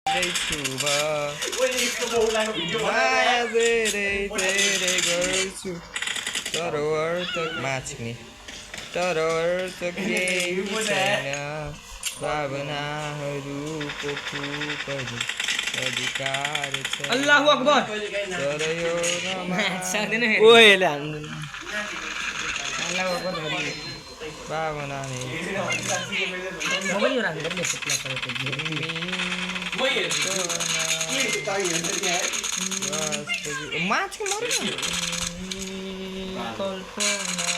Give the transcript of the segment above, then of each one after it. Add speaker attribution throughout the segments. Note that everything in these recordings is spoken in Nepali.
Speaker 1: Đây chủ bờ Maya dere dere गर्छु तर अर्थ माछ्ने तर अर्थ केही छैन भावनाहरूको फुपरी अधिकार छ
Speaker 2: अल्लाहु अकबर
Speaker 1: तर यो
Speaker 2: सक्दैन फेरि
Speaker 1: ओएले हान्नु
Speaker 2: अल्लाहु अकबर भरि
Speaker 1: भावना नै
Speaker 2: म पनि यो राख्नु पर्ने सेटला
Speaker 1: माछी मर्यो कल्पना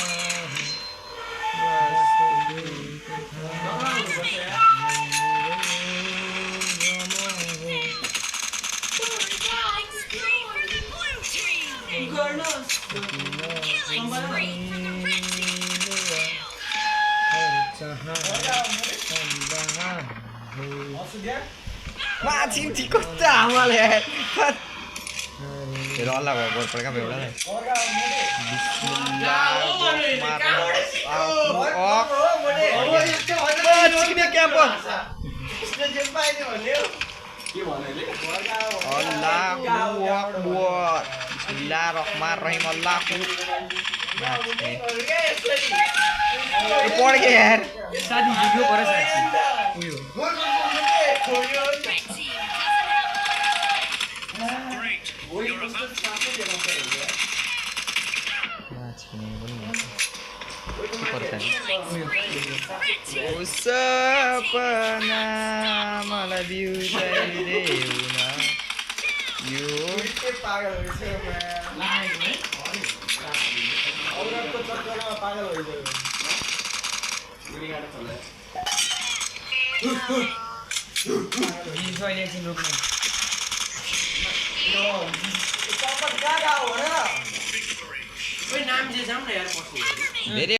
Speaker 1: माछी कस्तो आमाले हेर अल्लाह भगवान पड्का एउटा पढ के यार
Speaker 2: साथी भिडियो पर साथी उयो
Speaker 1: सपना मलाई बिउजाइदेऊ न यो
Speaker 2: नाम जे जाम न यार